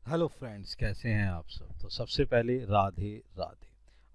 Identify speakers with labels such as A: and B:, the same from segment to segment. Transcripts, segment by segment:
A: Hello friends, कैसे हैं आप सब। तो सबसे पहले राधे राधे।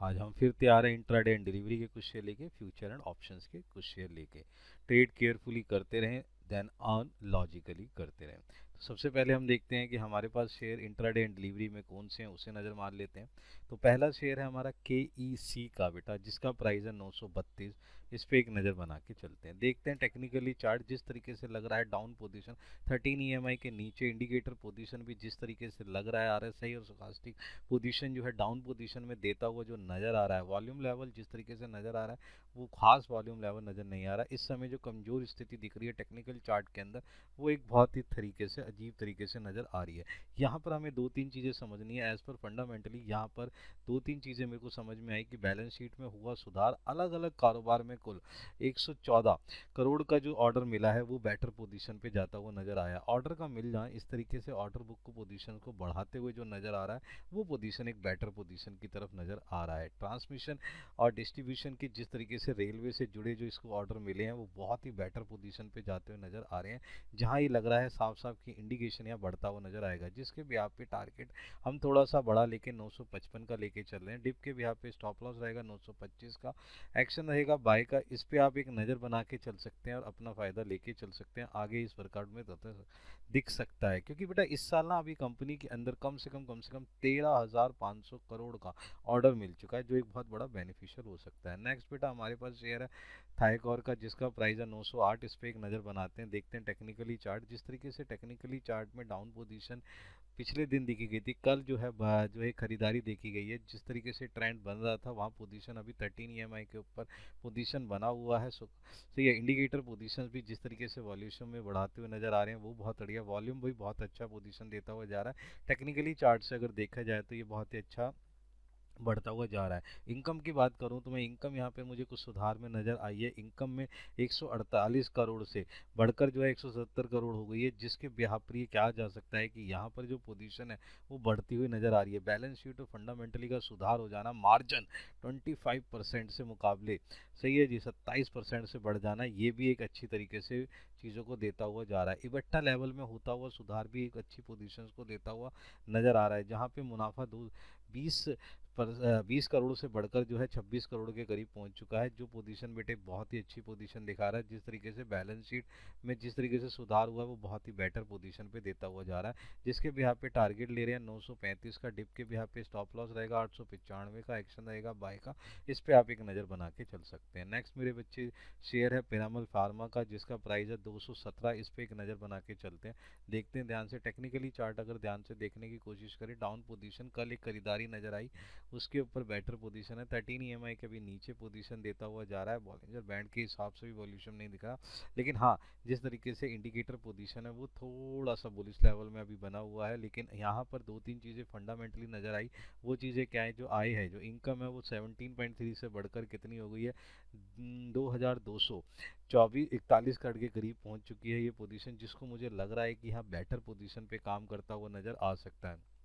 A: आज हम फिर तैयार हैं इंट्राडे एंड डिलीवरी के कुछ शेयर लेके, फ्यूचर एंड ऑप्शंस के कुछ शेयर लेके। ट्रेड केयरफुली करते रहें, देन अर्न लॉजिकली करते रहें। तो सबसे पहले हम देखते हैं कि हमारे पास शेयर इंट्राडे एंड डिलीवरी में कौन से हैं, उसे नज़र मार लेते हैं। तो पहला शेयर है हमारा के ई सी का बेटा, जिसका प्राइस है 932। इस पे एक नज़र बना के चलते हैं, देखते हैं टेक्निकली चार्ट जिस तरीके से लग रहा है डाउन पोजीशन 13 ईएमआई के नीचे, इंडिकेटर पोजीशन भी जिस तरीके से लग रहा है आरएसआई और स्टोकास्टिक पोजीशन जो है डाउन पोजीशन में देता हुआ जो नज़र आ रहा है, वॉल्यूम लेवल जिस तरीके से नज़र आ रहा है वो खास वॉल्यूम लेवल नज़र नहीं आ रहा है। इस समय जो कमज़ोर स्थिति दिख रही है टेक्निकल चार्ट के अंदर, वो एक बहुत ही तरीके से अजीब तरीके से नज़र आ रही है। यहाँ पर हमें दो तीन चीज़ें समझनी है एज़ पर फंडामेंटली। यहाँ पर दो तीन चीज़ें मेरे को समझ में आई कि बैलेंस शीट में हुआ सुधार, अलग अलग कारोबार में कुल 114 करोड़ का जो ऑर्डर मिला है वो बेटर पोजीशन पे जाता हुआ नजर आया। ऑर्डर का मिल जाए इस तरीके से ऑर्डर बुक को पोजीशन को बढ़ाते हुए जो नजर आ रहा है, वो पोजीशन एक बेटर पोजीशन की तरफ नजर आ रहा है। ट्रांसमिशन और डिस्ट्रीब्यूशन की जिस तरीके से रेलवे से जुड़े जो इसको ऑर्डर मिले हैं, वो बहुत ही बेटर पोजीशन पे जाते हुए नजर आ रहे हैं, जहां ये लग रहा है साफ साफ की इंडिकेशन या बढ़ता हुआ नजर आएगा। जिसके ब्याह पे टारगेट हम थोड़ा सा बड़ा लेके 955 का लेके चल रहे हैं। डिप के ब्याह पे स्टॉप लॉस रहेगा 925 का, एक्शन रहेगा बाय का। इस पे आप एक नज़र बना के चल सकते हैं और अपना फ़ायदा लेके चल सकते हैं। आगे इस वर्कआउट में दिख सकता है, क्योंकि बेटा इस साल ना अभी कंपनी के अंदर कम से कम 13,500 करोड़ का ऑर्डर मिल चुका है, जो एक बहुत बड़ा बेनिफिशियल हो सकता है। नेक्स्ट बेटा हमारे पास शेयर है थाईकॉर का, जिसका प्राइस है 908। इस पे एक नज़र बनाते हैं, देखते हैं टेक्निकली चार्ट। जिस तरीके से टेक्निकली चार्ट में डाउन पोजीशन पिछले दिन देखी गई थी, कल जो है खरीदारी देखी गई है। जिस तरीके से ट्रेंड बन रहा था, वहाँ पोजीशन अभी 13 ईएमआई के ऊपर पोजीशन बना हुआ है। सो ये इंडिकेटर पोजीशन भी जिस तरीके से वॉल्यूशन में बढ़ाते हुए नजर आ रहे हैं, वो बहुत बढ़िया। वॉल्यूम भी बहुत अच्छा पोजीशन देता हुआ जा रहा है। टेक्निकली चार्ट से अगर देखा जाए तो ये बहुत ही अच्छा बढ़ता हुआ जा रहा है। इनकम की बात करूं तो मैं इनकम यहाँ पे मुझे कुछ सुधार में नज़र आई है। इनकम में 148 करोड़ से बढ़कर जो है 170 करोड़ हो गई है, जिसके बिहाफ पर ये कहा जा सकता है कि यहाँ पर जो पोजीशन है वो बढ़ती हुई नज़र आ रही है। बैलेंस शीट और फंडामेंटली का सुधार हो जाना, मार्जिन 25% से मुकाबले सही है जी 27% से बढ़ जाना, ये भी एक अच्छी तरीके से चीज़ों को देता हुआ जा रहा है। इबट्टा लेवल में होता हुआ सुधार भी एक अच्छी पोजीशंस को देता हुआ नज़र आ रहा है, जहाँ पे मुनाफा 20 20 करोड़ से बढ़कर जो है 26 करोड़ के करीब पहुंच चुका है, जो पोजीशन बेटे बहुत ही अच्छी पोजीशन दिखा रहा है। जिस तरीके से बैलेंस शीट में जिस तरीके से सुधार हुआ है, वो बहुत ही बेटर पोजीशन पे देता हुआ जा रहा है। जिसके भी यहाँ पे टारगेट ले रहे हैं 935 का, डिप के भी यहाँ पे स्टॉप लॉस रहेगा 895 का, एक्शन रहेगा बाय का। इस पे आप एक नज़र बना के चल सकते हैं। नेक्स्ट मेरे बच्चे शेयर है पिरामल फार्मा का, जिसका प्राइस है 217। इस पे एक नज़र बना के चलते हैं, देखते हैं ध्यान से। टेक्निकली चार्ट अगर ध्यान से देखने की कोशिश करें, डाउन पोजीशन कल एक खरीदारी नजर आई, उसके ऊपर बेटर पोजीशन है। 13 ईएमआई के भी नीचे पोजीशन देता हुआ जा रहा है। बॉलिंजर बैंड के हिसाब से भी वॉल्यूशन नहीं दिख रहा, लेकिन हाँ जिस तरीके से इंडिकेटर पोजीशन है वो थोड़ा सा बुलिश लेवल में अभी बना हुआ है। लेकिन यहाँ पर दो तीन चीज़ें फंडामेंटली नज़र आई। वो चीज़ें क्या है, जो आई है, जो इनकम है वो 17.3 से बढ़कर कितनी हो गई है, 2,224 41 करोड़ के करीब पहुंच चुकी है ये पोजीशन, जिसको मुझे लग रहा है कि यहाँ बेटर पोजीशन पे काम करता हुआ नज़र आ सकता है।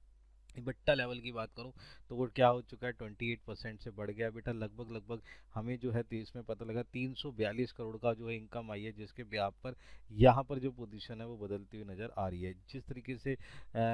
A: इबट्टा लेवल की बात करूं तो वो क्या हो चुका है, 28% से बढ़ गया बेटा। लगभग लगभग हमें जो है इसमें पता लगा 342 करोड़ का जो है इनकम आई है, जिसके ब्याह पर यहाँ पर जो पोजीशन है वो बदलती हुई नज़र आ रही है। जिस तरीके से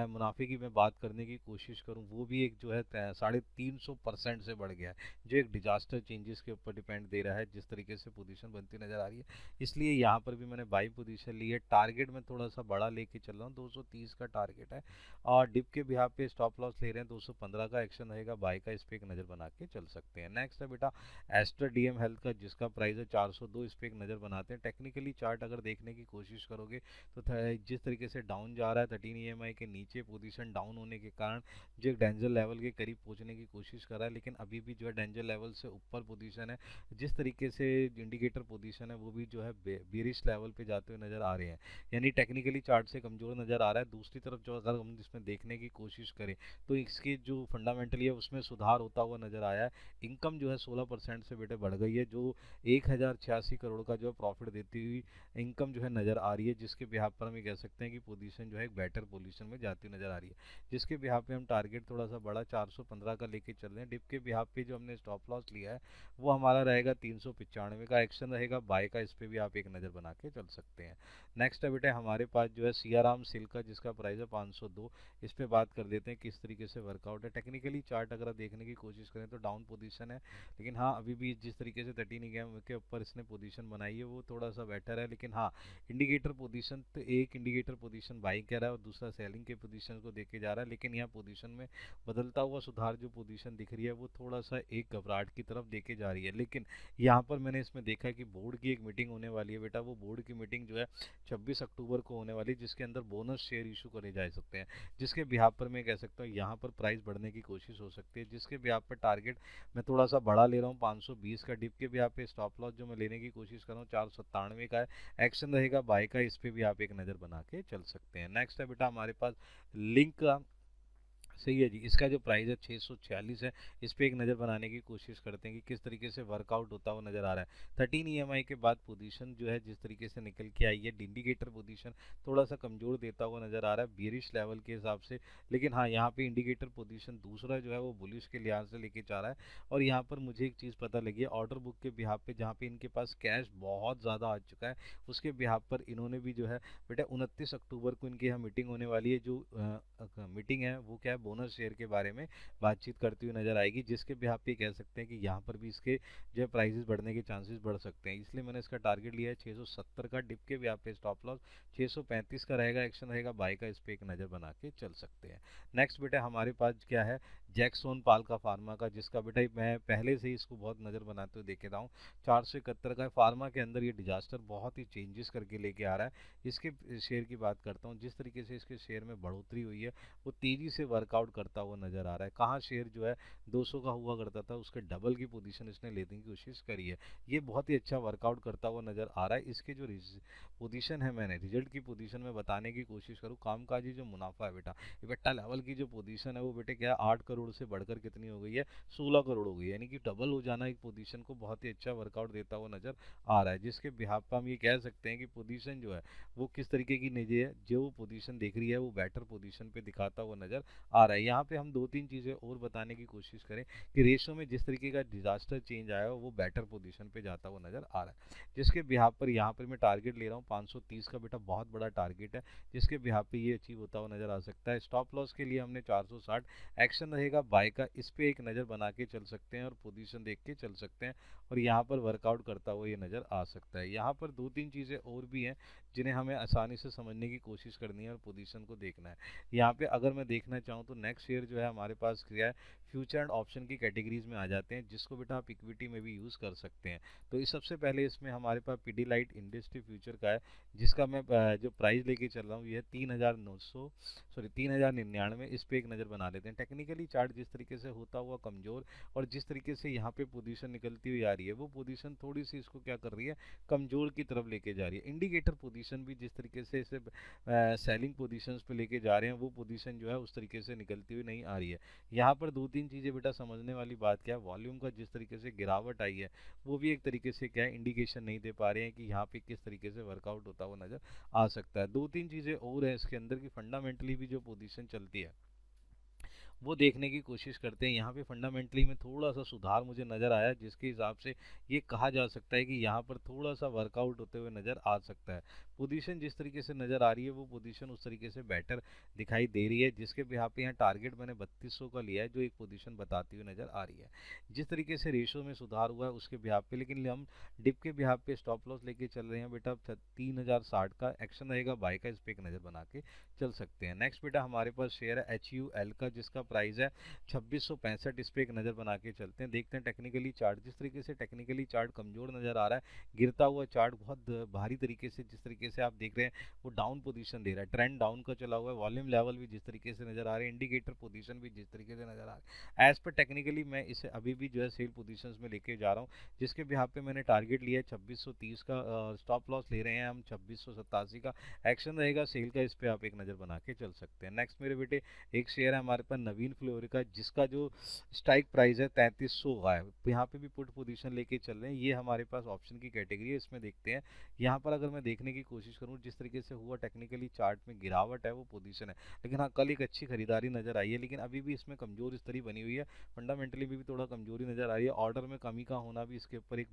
A: मुनाफे की मैं बात करने की कोशिश करूँ, वो भी एक जो है 350% से बढ़ गया है, जो एक डिजास्टर चेंजेस के ऊपर डिपेंड दे रहा है। जिस तरीके से पोजीशन बनती नज़र आ रही है, इसलिए यहाँ पर भी मैंने बाई पोजीशन ली है। टारगेट में थोड़ा सा बड़ा लेके चल रहा हूँ, 230 का टारगेट है। और डिप के भी यहाँ पे स्टॉप लॉस ले रहे हैं 215 का, एक्शन रहेगा बाय का। इस पे एक नज़र बना के चल सकते हैं। नेक्स्ट है बेटा एस्टर डीएम हेल्थ का, जिसका प्राइस है 402। इस पे एक नज़र बनाते हैं। टेक्निकली चार्ट अगर देखने की कोशिश करोगे तो जिस तरीके से डाउन जा रहा है 13 ईएमआई के नीचे, पोजीशन डाउन होने के कारण जो एक डेंजर लेवल के करीब पहुंचने की कोशिश कर रहा है, लेकिन अभी भी जो है डेंजर लेवल से ऊपर पोजीशन है। जिस तरीके से इंडिकेटर पोजीशन है वो भी जो है बेरिश लेवल पे जाते हुए नजर आ रहे हैं, यानी टेक्निकली चार्ट से कमजोर नजर आ रहा है। दूसरी तरफ जो अगर हम इसमें देखने की कोशिश करें तो इसके जो फंडामेंटली है उसमें सुधार होता हुआ नजर आया है। इनकम जो है 16% से बेटे बढ़ गई है, जो 1086 करोड़ का जो है प्रॉफिट देती हुई इनकम जो है नज़र आ रही है, जिसके बिहाफ पर हम ये कह सकते हैं कि पोजीशन जो है एक बेटर पोजीशन में जाती हुई नज़र आ रही है। जिसके बिहाफ पे हम टारगेट थोड़ा सा बड़ा 415 का लेके चल रहे हैं। डिप के बिहाफ पे जो हमने स्टॉप लॉस लिया है वो हमारा रहेगा 395 का, एक्शन रहेगा बाय का, इस पर भी आप एक नज़र बना के चल सकते हैं। नेक्स्ट है बेटे हमारे पास जो है सियाराम सिल्क का, जिसका प्राइस है 502। इस पर बात कर लेते हैं किस तरीके से वर्कआउट है। टेक्निकली चार्ट अगर आप देखने की कोशिश करें तो डाउन पोजीशन है, लेकिन हाँ अभी भी जिस तरीके से 13 के ऊपर इसने पोजीशन बनाई है वो थोड़ा सा बेटर है। लेकिन हाँ इंडिकेटर पोजीशन तो एक इंडिकेटर पोजीशन बाई कर रहा है और दूसरा सेलिंग के पोजीशन को देके जा रहा है, लेकिन यहाँ पोजीशन में बदलता हुआ सुधार जो पोजीशन दिख रही है वो थोड़ा सा एक घबराहट की तरफ देके जा रही है। लेकिन यहाँ पर मैंने इसमें देखा कि बोर्ड की एक मीटिंग होने वाली है बेटा, वो बोर्ड की मीटिंग जो है 26 अक्टूबर को होने वाली है, जिसके अंदर बोनस शेयर इशू करे जा सकते हैं, जिसके बिहाफ पर मैं कह सकता हूँ यहाँ पर प्राइस बढ़ने की कोशिश हो सकती है। जिसके बिहाफ पर टारगेट मैं थोड़ा सा बड़ा ले रहा हूँ 520 का। डिप के बिहाफ पे स्टॉप लॉस जो मैं लेने की कोशिश कर रहा हूँ 497 का है, एक्शन रहेगा बाय का, इस पर भी आप एक नज़र बना के चल सकते हैं। नेक्स्ट है बेटा हमारे पास लिंक का, सही है जी, इसका जो प्राइस है 646 है। इस पर एक नज़र बनाने की कोशिश करते हैं कि किस तरीके से वर्कआउट होता हुआ नज़र आ रहा है। 13 EMI के बाद पोजीशन जो है जिस तरीके से निकल के आई है, इंडिकेटर पोजीशन थोड़ा सा कमज़ोर देता हुआ नज़र आ रहा है बियरिश लेवल के हिसाब से। लेकिन हाँ यहाँ पे इंडिकेटर पोजीशन दूसरा जो है वो बुलिश के लिहाज से लेके जा रहा है। और यहाँ पर मुझे एक चीज़ पता लगी है ऑर्डर बुक के बिहाफ पे, जहाँ पे इनके पास कैश बहुत ज़्यादा आ चुका है, उसके बिहाफ पर इन्होंने भी जो है बेटा 29 अक्टूबर को इनकी यहाँ मीटिंग होने वाली है। जो मीटिंग है वो क्या है, बोनस शेयर के बारे में बातचीत करती हुई नजर आएगी, जिसके भी आप ये कह सकते हैं कि यहाँ पर भी इसके जो है प्राइसेस बढ़ने के चांसेस बढ़ सकते हैं। इसलिए मैंने इसका टारगेट लिया है 670 का। डिप के भी आप पे स्टॉप लॉस 635 का रहेगा, एक्शन रहेगा बाय का, इस पर एक नज़र बना के चल सकते हैं। नेक्स्ट बेटा हमारे पास क्या है, जैक्सन पाल का फार्मा का, जिसका बेटा मैं पहले से ही इसको बहुत नज़र बनाते हुए देखे रहा हूँ। 471 का फार्मा के अंदर ये डिजास्टर बहुत ही चेंजेस करके लेके आ रहा है। इसके शेयर की बात करता हूँ, जिस तरीके से इसके शेयर में बढ़ोतरी हुई है वो तेजी से वर्कआउट करता हुआ नजर आ रहा है। कहाँ शेयर जो है 200 का हुआ करता था उसके डबल की पोजीशन इसने लेने की कोशिश करी है। ये बहुत ही अच्छा वर्कआउट करता हुआ नजर आ रहा है। इसके जो पोजीशन है, मैंने रिजल्ट की पोजीशन में बताने की कोशिश करूँ, कामकाजी जो मुनाफा है बेटा, इवेक्टा लेवल की जो पोजीशन है वो बेटे क्या 8 करोड़ से बढ़कर कितनी हो गई है, 16 करोड़ हो गई है। यानी कि डबल हो जाना एक पोजीशन को बहुत ही अच्छा वर्कआउट देता हुआ नजर आ रहा है। जिसके बिहाफ पर हम ये कह सकते हैं कि पोजीशन जो है वो किस तरीके की नहीं है, जो पोजीशन दिख रही है वो बेटर पोजीशन पे दिखाता हुआ नजर आ रहा है। यहाँ पे हम दो तीन चीज़ें और बताने की कोशिश करें कि रेशो में जिस तरीके का डिजास्टर चेंज आया वो बेटर पोजीशन पे जाता हुआ नजर आ रहा है। जिसके बिहाफ पर यहाँ पर मैं टारगेट ले रहा हूँ 530 का बेटा, बहुत बड़ा टारगेट है, जिसके बिहाफ पे ये अचीव होता हुआ नजर आ सकता है। स्टॉप लॉस के लिए हमने 460, एक्शन रहेगा बाय का, इस पे एक नज़र बना के चल सकते हैं और पोजीशन देख के चल सकते हैं, और यहाँ पर वर्कआउट करता हुआ ये नज़र आ सकता है। यहाँ पर दो तीन चीज़ें और भी हैं जिन्हें हमें आसानी से समझने की कोशिश करनी है और पोजीशन को देखना है। यहाँ पे अगर मैं देखना चाहूँ तो नेक्स्ट शेयर जो है हमारे पास क्या है, फ्यूचर एंड ऑप्शन की कैटेगरीज में आ जाते हैं, जिसको बेटा आप इक्विटी में भी यूज़ कर सकते हैं। तो इस सबसे पहले इसमें हमारे पास पीडीलाइट इंडस्ट्री फ्यूचर का है, जिसका मैं जो प्राइस लेके चल रहा हूँ ये 3,99, इस पे एक नज़र बना लेते हैं। टेक्निकली चार्ट जिस तरीके से होता हुआ कमज़ोर और जिस तरीके से यहाँ पे पोजीशन निकलती हुई आ रही है, वो पोजीशन थोड़ी सी इसको क्या कर रही है, कमज़ोर की तरफ लेके जा रही है। इंडिकेटर पोजीशन भी जिस तरीके से इसे सेलिंग पोजीशंस पे लेके जा रहे हैं, वो पोजीशन जो है उस तरीके से निकलती हुई नहीं आ रही है। यहाँ पर दो तीन चीज़ें बेटा समझने वाली बात क्या है, वॉल्यूम का जिस तरीके से गिरावट आई है वो भी एक तरीके से क्या है, इंडिकेशन नहीं दे पा रहे हैं कि यहाँ पे किस तरीके से वर्कआउट होता हुआ नजर आ सकता है। दो तीन चीज़ें और है इसके अंदर की फंडामेंटली भी जो पोजीशन चलती है वो देखने की कोशिश करते हैं। यहाँ पे फंडामेंटली में थोड़ा सा सुधार मुझे नज़र आया, जिसके हिसाब से ये कहा जा सकता है कि यहाँ पर थोड़ा सा वर्कआउट होते हुए नज़र आ सकता है। पोजीशन जिस तरीके से नज़र आ रही है वो पोजीशन उस तरीके से बेटर दिखाई दे रही है, जिसके बिहाफ पे यहाँ टारगेट मैंने 3200 का लिया है, जो एक पोजीशन बताती हुई नज़र आ रही है। जिस तरीके से रेशो में सुधार हुआ है उसके बिहाफ पे, लेकिन हम डिप के बिहाफ पे स्टॉप लॉस लेके चल रहे हैं बेटा 3060 का, एक्शन रहेगा बाय का, इस पर एक नज़र बना के चल सकते हैं। नेक्स्ट बेटा हमारे पास शेयर है HUL का, जिसका प्राइस है 2665, इस पर एक नज़र बना के चलते हैं। देखते हैं टेक्निकली चार्ट, जिस तरीके से टेक्निकली चार्ट कमज़ोर नज़र आ रहा है, गिरता हुआ चार्ट बहुत भारी तरीके से जिस तरीके तरीके से आप देख रहे हैं वो डाउन पोजीशन दे रहा है, ट्रेंड डाउन का चला हुआ है, वॉल्यूम लेवल भी जिस तरीके से नजर आ रहे हैं, इंडिकेटर पोजीशन भी जिस तरीके से नजर आ रहा है, एज पर टेक्निकली मैं इसे अभी भी जो है सेल पोजीशंस में लेके जा रहा हूँ, जिसके भी यहाँ पे मैंने टारगेट लिया है 2630 का, स्टॉप लॉस ले रहे हैं हम 2687 का, एक्शन रहेगा सेल का, इस पे आप एक नज़र बना के चल सकते हैं। नेक्स्ट मेरे बेटे एक शेयर है हमारे पास नवीन फ्लोरिका, जिसका जो स्ट्राइक प्राइस है 3300 का है, यहाँ पे भी पुट पोजीशन लेके चल रहे हैं, ये हमारे पास ऑप्शन की कैटेगरी है, इसमें देखते हैं। यहाँ पर अगर मैं देखने की कोशिश करूँ जिस तरीके से हुआ टेक्निकली चार्ट में गिरावट है वो पोजीशन है, लेकिन हाँ कल एक अच्छी खरीदारी नजर आई है, लेकिन अभी भी इसमें कमजोर स्थिति बनी हुई है, फंडामेंटली भी थोड़ा कमजोरी नजर आ रही है, ऑर्डर में कमी का होना भी इसके ऊपर एक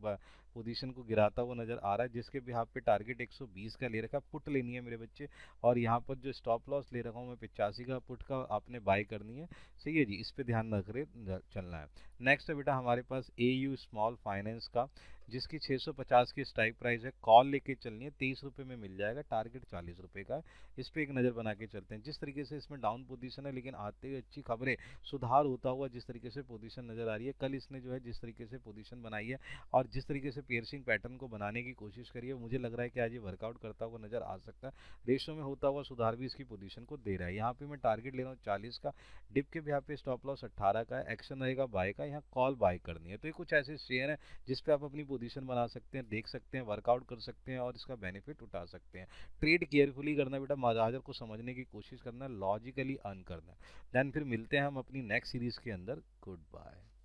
A: पोजीशन को गिराता हुआ नजर आ रहा है, जिसके भी यहाँ पे टारगेट 120 का ले रखा है, पुट लेनी है मेरे बच्चे, और यहाँ पर जो स्टॉप लॉस ले रखा हूँ मैं 85 का, पुट का आपने बाय करनी है, सही है जी, इस पे ध्यान रख रहे चलना है। नेक्स्ट है बेटा हमारे पास AU स्मॉल फाइनेंस का, जिसकी 650 की स्ट्राइक प्राइस है, कॉल लेके चलनी है, 23 रुपये में मिल जाएगा, टारगेट 40 रुपये का है, इस पर एक नज़र बना के चलते हैं। जिस तरीके से इसमें डाउन पोजीशन है, लेकिन आते हुए अच्छी खबरें, सुधार होता हुआ जिस तरीके से पोजीशन नज़र आ रही है, कल इसने जो है जिस तरीके से पोजीशन बनाई है और जिस तरीके से पियर्सिंग पैटर्न को बनाने की कोशिश करी है, मुझे लग रहा है कि आज ये वर्कआउट करता हुआ नज़र आ सकता है, रेशो में होता हुआ सुधार भी इसकी पोजीशन को दे रहा है। यहाँ पे मैं टारगेट ले रहा हूँ 40 का, डिप के भी यहाँ पे स्टॉप लॉस 18 का है, एक्शन रहेगा बाय का, यहाँ कॉल बाय करनी है। तो ये कुछ ऐसे शेयर हैं जिस पे आप अपनी पोजीशन बना सकते हैं, देख सकते हैं, वर्कआउट कर सकते हैं और इसका बेनिफिट उठा सकते हैं। ट्रेड केयरफुली करना बेटा, बाजार को समझने की कोशिश करना, लॉजिकली अर्न करना। देन फिर मिलते हैं हम अपनी नेक्स्ट सीरीज के अंदर। Good bye.